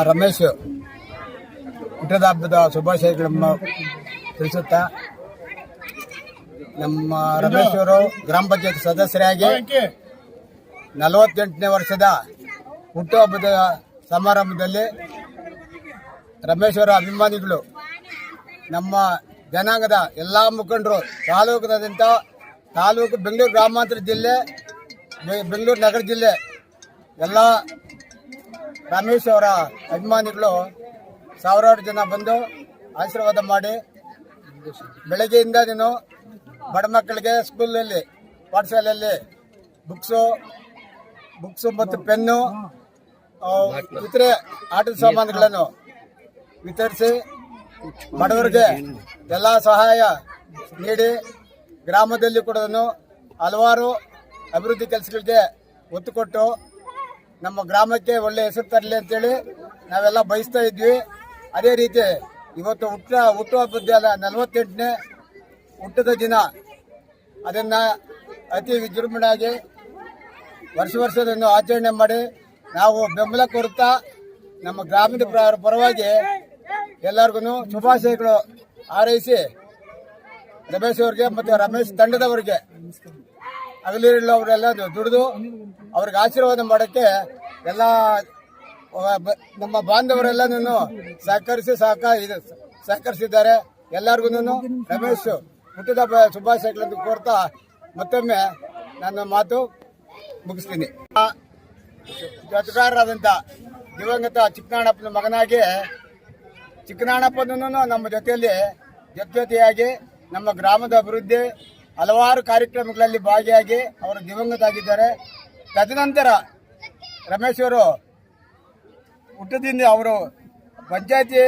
ರಮೇಶ್ ಹುಟ್ಟದ ಹಬ್ಬದ ಶುಭಾಶಯಗಳನ್ನು ತಿಳಿಸುತ್ತಾ, ನಮ್ಮ ರಮೇಶ್ ಅವರು ಗ್ರಾಮ ಪಂಚಾಯತ್ ಸದಸ್ಯರಾಗಿ 48ನೇ ವರ್ಷದ ಹುಟ್ಟುಹಬ್ಬದ ಸಮಾರಂಭದಲ್ಲಿ ರಮೇಶ್ ಅವರ ಅಭಿಮಾನಿಗಳು, ನಮ್ಮ ಜನಾಂಗದ ಎಲ್ಲ ಮುಖಂಡರು, ತಾಲೂಕು ಬೆಂಗಳೂರು ಗ್ರಾಮಾಂತರ ಜಿಲ್ಲೆ, ಬೆಂಗಳೂರು ನಗರ ಜಿಲ್ಲೆ ಎಲ್ಲ ರಮೇಶ್ ಅವರ ಅಭಿಮಾನಿಗಳು ಸಾವಿರಾರು ಜನ ಬಂದು ಆಶೀರ್ವಾದ ಮಾಡಿ, ಬೆಳಗ್ಗೆಯಿಂದ ನೀನು ಬಡ ಮಕ್ಕಳಿಗೆ ಸ್ಕೂಲಲ್ಲಿ, ಪಾಠಶಾಲೆಯಲ್ಲಿ ಬುಕ್ಸು ಮತ್ತು ಪೆನ್ನು, ಇತರೆ ಆಟದ ಸಾಮಾನುಗಳನ್ನು ವಿತರಿಸಿ ಬಡವರಿಗೆ ಎಲ್ಲ ಸಹಾಯ ನೀಡಿ, ಗ್ರಾಮದಲ್ಲಿ ಕೂಡ ಹಲವಾರು ಅಭಿವೃದ್ಧಿ ಕೆಲಸಗಳಿಗೆ ಒತ್ತು ಕೊಟ್ಟು ನಮ್ಮ ಗ್ರಾಮಕ್ಕೆ ಒಳ್ಳೆ ಹೆಸರು ತರಲಿ ಅಂತೇಳಿ ನಾವೆಲ್ಲ ಬಯಸ್ತಾ ಇದ್ವಿ. ಅದೇ ರೀತಿ ಇವತ್ತು ಹುಟ್ಟುಹಬ್ಬದ 48ನೇ ಹುಟ್ಟದ ದಿನ, ಅದನ್ನು ಅತಿ ವಿಜೃಂಭಣೆಯಾಗಿ ವರ್ಷದಂದು ಆಚರಣೆ ಮಾಡಿ ನಾವು ಬೆಂಬಲ ಕೊಡುತ್ತಾ ನಮ್ಮ ಗ್ರಾಮದ ಪರವಾಗಿ ಎಲ್ಲರಿಗೂ ಶುಭಾಶಯಗಳು ಹಾರೈಸಿ, ರಮೇಶ್ ಅವರಿಗೆ ಮತ್ತು ರಮೇಶ್ ತಂಡದವರಿಗೆ ಹಗಲಿರುಳವರೆಲ್ಲ ದುಡಿದು ಅವ್ರಿಗೆ ಆಶೀರ್ವಾದ ಮಾಡೋಕ್ಕೆ ಎಲ್ಲ ನಮ್ಮ ಬಾಂಧವರೆಲ್ಲನೂ ಸಹಕರಿಸಿದ್ದಾರೆ. ಎಲ್ಲರಿಗೂ ರಮೇಶ್ ಹುಟ್ಟಿದ ಶುಭಾಶಯಗಳನ್ನು ಕೋರ್ತಾ ಮತ್ತೊಮ್ಮೆ ನನ್ನ ಮಾತು ಮುಗಿಸ್ತೀನಿ. ಜೊತೆಗಾರರಾದಂಥ ದಿವಂಗತ ಚಿಕ್ಕನಾಣಪ್ಪನ ಮಗನಾಗಿ ಚಿಕ್ಕನಾಣಪ್ಪನೂ ನಮ್ಮ ಜೊತೆಯಾಗಿ ನಮ್ಮ ಗ್ರಾಮದ ಅಭಿವೃದ್ಧಿ ಹಲವಾರು ಕಾರ್ಯಕ್ರಮಗಳಲ್ಲಿ ಭಾಗಿಯಾಗಿ ಅವರು ದಿವಂಗತ ಆಗಿದ್ದಾರೆ. ತದನಂತರ ರಮೇಶ್ ಅವರು ಹುಟ್ಟದಿಂದ ಅವರು ಪಂಚಾಯತಿ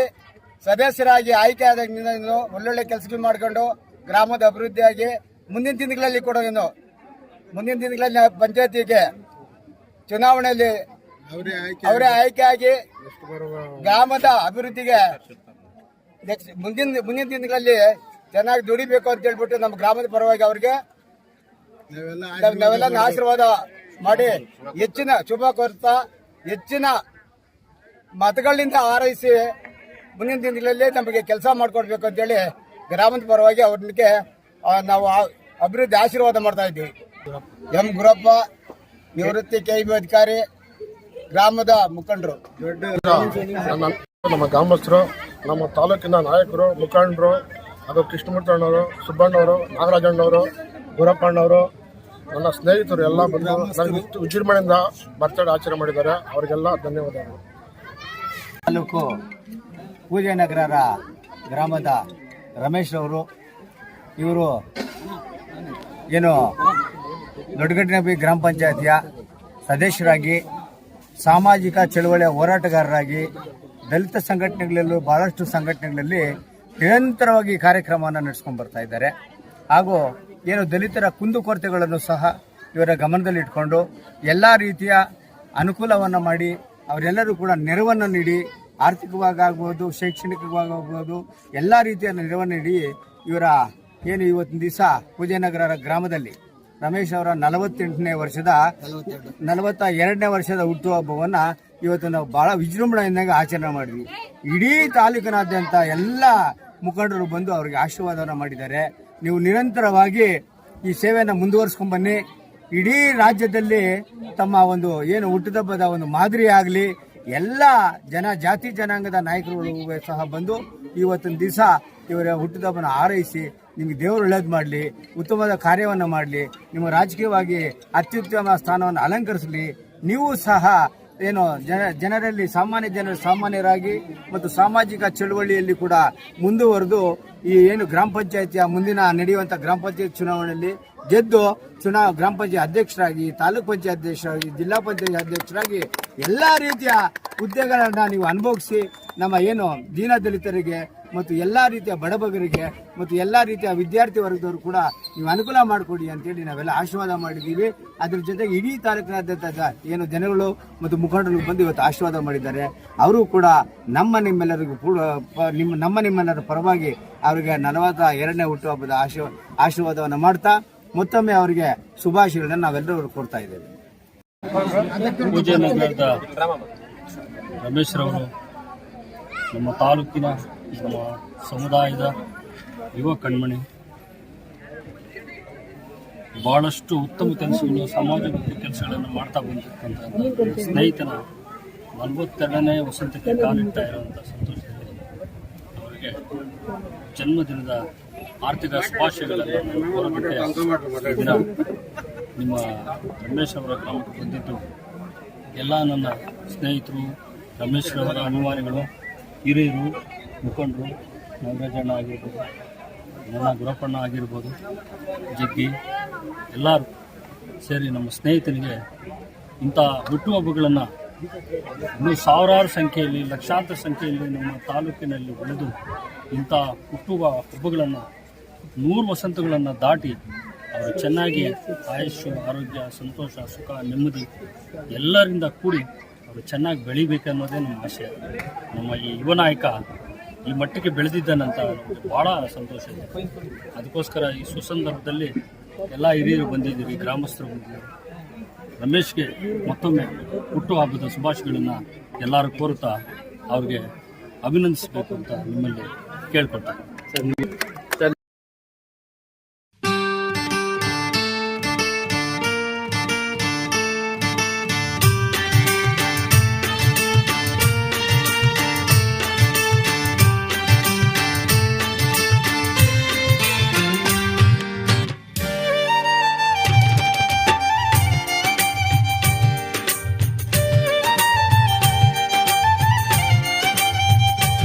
ಸದಸ್ಯರಾಗಿ ಆಯ್ಕೆ ಆದಾಗಿನಿಂದ ಒಳ್ಳೊಳ್ಳೆ ಕೆಲಸಗಳು ಮಾಡಿಕೊಂಡು ಗ್ರಾಮದ ಅಭಿವೃದ್ಧಿಯಾಗಿ ಮುಂದಿನ ದಿನಗಳಲ್ಲಿ ಪಂಚಾಯತಿಗೆ ಚುನಾವಣೆಯಲ್ಲಿ ಅವರೇ ಆಯ್ಕೆಯಾಗಿ ಗ್ರಾಮದ ಅಭಿವೃದ್ಧಿಗೆ ಮುಂದಿನ ದಿನಗಳಲ್ಲಿ ಚೆನ್ನಾಗಿ ದುಡಿಬೇಕು ಅಂತ ಹೇಳ್ಬಿಟ್ಟು ನಮ್ಮ ಗ್ರಾಮದ ಪರವಾಗಿ ಅವರಿಗೆ ನಾವೆಲ್ಲ ಆಶೀರ್ವಾದ ಮಾಡಿ ಹೆಚ್ಚಿನ ಶುಭ ಕೋರ್ತಾ ಹೆಚ್ಚಿನ ಮತಗಳಿಂದ ಹಾರೈಸಿ ಮುಂದಿನ ದಿನಗಳಲ್ಲಿ ನಮಗೆ ಕೆಲಸ ಮಾಡಿಕೊಡ್ಬೇಕು ಅಂತೇಳಿ ಗ್ರಾಮದ ಪರವಾಗಿ ಅವ್ರಿಗೆ ನಾವು ಅಭಿವೃದ್ಧಿ ಆಶೀರ್ವಾದ ಮಾಡ್ತಾ ಇದ್ದೀವಿ. ಎಂ ಗುರಪ್ಪ, ನಿವೃತ್ತಿ ಕೆಇಬಿ ಅಧಿಕಾರಿ, ಗ್ರಾಮದ ಮುಖಂಡರು, ನಮ್ಮ ಗ್ರಾಮಸ್ಥರು, ನಮ್ಮ ತಾಲೂಕಿನ ನಾಯಕರು, ಮುಖಂಡರು, ಅದು ಕೃಷ್ಣಮೂರ್ತಿ ಅಣ್ಣವರು, ಸುಬ್ಬಣ್ಣವರು, ನಾಗರಾಜಣ್ಣವರು, ಗುರಪ್ಪಣ್ಣವರು, ನನ್ನ ಸ್ನೇಹಿತರು ಎಲ್ಲ ಬಂದು ನನಗೆ ವಿಜೃಂಭಣೆಯಿಂದ ಬರ್ತಡೇ ಆಚರಣೆ ಮಾಡಿದ್ದಾರೆ. ಅವರಿಗೆಲ್ಲ ಧನ್ಯವಾದಗಳು. ತಾಲೂಕು ಪೂಜೆನಗರ ಗ್ರಾಮದ ರಮೇಶ್ ಅವರು, ಇವರು ಏನು ದೊಡ್ಡಗಟ್ಟಿನಬಿ ಗ್ರಾಮ ಪಂಚಾಯತಿಯ ಸದಸ್ಯರಾಗಿ, ಸಾಮಾಜಿಕ ಚಳವಳಿಯ ಹೋರಾಟಗಾರರಾಗಿ, ದಲಿತ ಸಂಘಟನೆಗಳಲ್ಲೂ ಬಹಳಷ್ಟು ಸಂಘಟನೆಗಳಲ್ಲಿ ನಿರಂತರವಾಗಿ ಕಾರ್ಯಕ್ರಮವನ್ನು ನಡೆಸ್ಕೊಂಡು ಬರ್ತಾ ಇದ್ದಾರೆ. ಹಾಗೂ ಏನು ದಲಿತರ ಕುಂದುಕೊರತೆಗಳನ್ನು ಸಹ ಇವರ ಗಮನದಲ್ಲಿಟ್ಕೊಂಡು ಎಲ್ಲ ರೀತಿಯ ಅನುಕೂಲವನ್ನು ಮಾಡಿ ಅವರೆಲ್ಲರೂ ಕೂಡ ನೆರವನ್ನು ನೀಡಿ, ಆರ್ಥಿಕವಾಗಿ ಆಗ್ಬೋದು, ಶೈಕ್ಷಣಿಕವಾಗಿ ಆಗ್ಬೋದು, ಎಲ್ಲ ರೀತಿಯ ನೆರವನ್ನು ನೀಡಿ ಇವರ ಏನು ಇವತ್ತಿನ ದಿವಸ ಪೂಜೆನಗರ ಗ್ರಾಮದಲ್ಲಿ ರಮೇಶ್ ಅವರ 42ನೇ ವರ್ಷದ ಹುಟ್ಟುಹಬ್ಬವನ್ನು ಇವತ್ತು ನಾವು ಬಹಳ ವಿಜೃಂಭಣೆಯಿಂದ ಆಚರಣೆ ಮಾಡಿದ್ವಿ. ಇಡೀ ತಾಲೂಕಿನಾದ್ಯಂತ ಎಲ್ಲ ಮುಖಂಡರು ಬಂದು ಅವರಿಗೆ ಆಶೀರ್ವಾದವನ್ನು ಮಾಡಿದ್ದಾರೆ. ನೀವು ನಿರಂತರವಾಗಿ ಈ ಸೇವೆಯನ್ನು ಮುಂದುವರಿಸ್ಕೊಂಡು ಬನ್ನಿ. ಇಡೀ ರಾಜ್ಯದಲ್ಲಿ ತಮ್ಮ ಒಂದು ಏನು ಹುಟ್ಟುಹಬ್ಬದ ಒಂದು ಮಾದರಿ ಆಗಲಿ, ಎಲ್ಲ ಜಾತಿ ಜನಾಂಗದ ನಾಯಕರುಗಳು ಸಹ ಬಂದು ಇವತ್ತಿನ ದಿವಸ ಇವರ ಹುಟ್ಟುಹಬ್ಬನ ಹಾರೈಸಿ ನಿಮಗೆ ದೇವರು ಒಳ್ಳೇದು ಮಾಡಲಿ, ಉತ್ತಮವಾದ ಕಾರ್ಯವನ್ನು ಮಾಡಲಿ, ನಿಮ್ಮ ರಾಜಕೀಯವಾಗಿ ಅತ್ಯುತ್ತಮ ಸ್ಥಾನವನ್ನು ಅಲಂಕರಿಸಲಿ. ನೀವು ಸಹ ಏನು ಜನರಲ್ಲಿ ಸಾಮಾನ್ಯರಾಗಿ ಮತ್ತು ಸಾಮಾಜಿಕ ಚಳುವಳಿಯಲ್ಲಿ ಕೂಡ ಮುಂದುವರೆದು ಈ ಏನು ಗ್ರಾಮ ಪಂಚಾಯತಿಯ ಮುಂದಿನ ನಡೆಯುವಂಥ ಗ್ರಾಮ ಪಂಚಾಯತ್ ಚುನಾವಣೆಯಲ್ಲಿ ಗೆದ್ದು ಗ್ರಾಮ ಪಂಚಾಯತ್ ಅಧ್ಯಕ್ಷರಾಗಿ, ತಾಲೂಕ್ ಪಂಚಾಯತ್ ಅಧ್ಯಕ್ಷರಾಗಿ, ಜಿಲ್ಲಾ ಪಂಚಾಯತ್ ಅಧ್ಯಕ್ಷರಾಗಿ ಎಲ್ಲ ರೀತಿಯ ಹುದ್ದೆಗಳನ್ನು ನೀವು ಅನುಭವಿಸಿ ನಮ್ಮ ಏನು ದೀನದಲಿತರಿಗೆ ಮತ್ತು ಎಲ್ಲ ರೀತಿಯ ಬಡಬಗರಿಗೆ ಮತ್ತು ಎಲ್ಲ ರೀತಿಯ ವಿದ್ಯಾರ್ಥಿ ವರ್ಗದವರು ಕೂಡ ನೀವು ಅನುಕೂಲ ಮಾಡಿಕೊಡಿ ಅಂತೇಳಿ ನಾವೆಲ್ಲ ಆಶೀರ್ವಾದ ಮಾಡಿದ್ದೀವಿ. ಅದ್ರ ಜೊತೆಗೆ ಇಡೀ ತಾಲೂಕಿನಾದ್ಯಂತ ಏನು ಜನಗಳು ಮತ್ತು ಮುಖಂಡರು ಬಂದು ಇವತ್ತು ಆಶೀರ್ವಾದ ಮಾಡಿದ್ದಾರೆ. ಅವರು ಕೂಡ ನಿಮ್ಮೆಲ್ಲರಿಗೂ ಕೂಡ ನಿಮ್ಮೆಲ್ಲರ ಪರವಾಗಿ ಅವರಿಗೆ 42ನೇ ಹುಟ್ಟುಹಬ್ಬದ ಆಶೀರ್ವಾದವನ್ನು ಮಾಡ್ತಾ ಮತ್ತೊಮ್ಮೆ ಅವರಿಗೆ ಶುಭಾಶಯಗಳನ್ನು ನಾವೆಲ್ಲರೂ ಕೊಡ್ತಾ ಇದ್ದೇವೆ. ರಮೇಶ್ರವರು ನಮ್ಮ ತಾಲೂಕಿನ ನಮ್ಮ ಸಮುದಾಯದ ಯುವ ಕಣ್ಮಣಿ. ಭಾಳಷ್ಟು ಉತ್ತಮ ಕೆಲಸಗಳು, ಸಮಾಜಮುಖಿ ಕೆಲಸಗಳನ್ನು ಮಾಡ್ತಾ ಬಂದಿರ್ತಕ್ಕಂಥ ಸ್ನೇಹಿತನ 42ನೇ ವಸಂತಕ್ಕೆ ಕಾಲಿಡ್ತಾ ಇರುವಂಥ ಸಂತೋಷದಲ್ಲಿ ಅವರಿಗೆ ಜನ್ಮದಿನದ ಆರ್ಥಿಕ ಶುಭಾಶಯಗಳನ್ನು ಕೋರಬಿಟ್ಟೆ ದಿನ ನಿಮ್ಮ ರಮೇಶ್ ಅವರ ಗ್ರಾಮಕ್ಕೆ ಬಂದಿದ್ದು ಎಲ್ಲ ನನ್ನ ಸ್ನೇಹಿತರು, ರಮೇಶ್ ಅವರ ಅಭಿಮಾನಿಗಳು, ಹಿರಿಯರು, ಮುಖಂಡರು, ನಾಗರಾಜಣ್ಣ ಆಗಿರ್ಬೋದು, ನನ್ನ ಗುರಪ್ಪಣ್ಣ ಆಗಿರ್ಬೋದು, ಜಗ್ಗಿ ಎಲ್ಲರೂ ಸೇರಿ ನಮ್ಮ ಸ್ನೇಹಿತನಿಗೆ ಇಂಥ ಹುಟ್ಟುಹಬ್ಬಗಳನ್ನು ಇನ್ನೂ ಸಾವಿರಾರು ಸಂಖ್ಯೆಯಲ್ಲಿ, ಲಕ್ಷಾಂತರ ಸಂಖ್ಯೆಯಲ್ಲಿ ನಮ್ಮ ತಾಲೂಕಿನಲ್ಲಿ ಬೆಳೆದು ಇಂಥ ಹಬ್ಬಗಳನ್ನು 100 ವಸಂತಗಳನ್ನು ದಾಟಿ ಅವರು ಚೆನ್ನಾಗಿ ಆಯುಷ್ಯ, ಆರೋಗ್ಯ, ಸಂತೋಷ, ಸುಖ, ನೆಮ್ಮದಿ ಎಲ್ಲರಿಂದ ಕೂಡಿ ಅವರು ಚೆನ್ನಾಗಿ ಬೆಳಿಬೇಕನ್ನೋದೇ ನಮ್ಮ ಆಶಯ. ನಮ್ಮ ಈ ಯುವ ನಾಯಕ ಈ ಮಟ್ಟಕ್ಕೆ ಬೆಳೆದಿದ್ದಾನಂತ ಭಾಳ ಸಂತೋಷ ಇದೆ. ಅದಕ್ಕೋಸ್ಕರ ಈ ಸುಸಂದರ್ಭದಲ್ಲಿ ಎಲ್ಲ ಹಿರಿಯರು ಬಂದಿದ್ದೀರಿ, ಗ್ರಾಮಸ್ಥರು ಬಂದಿದ್ದೀರಿ. ರಮೇಶ್ಗೆ ಮತ್ತೊಮ್ಮೆ ಹುಟ್ಟುಹಬ್ಬದ ಶುಭಾಶಯಗಳನ್ನು ಎಲ್ಲರೂ ಕೋರುತ್ತಾ ಅವ್ರಿಗೆ ಅಭಿನಂದಿಸಬೇಕು ಅಂತ ನಿಮ್ಮಲ್ಲಿ ಕೇಳ್ಕೊಳ್ತಾರೆ.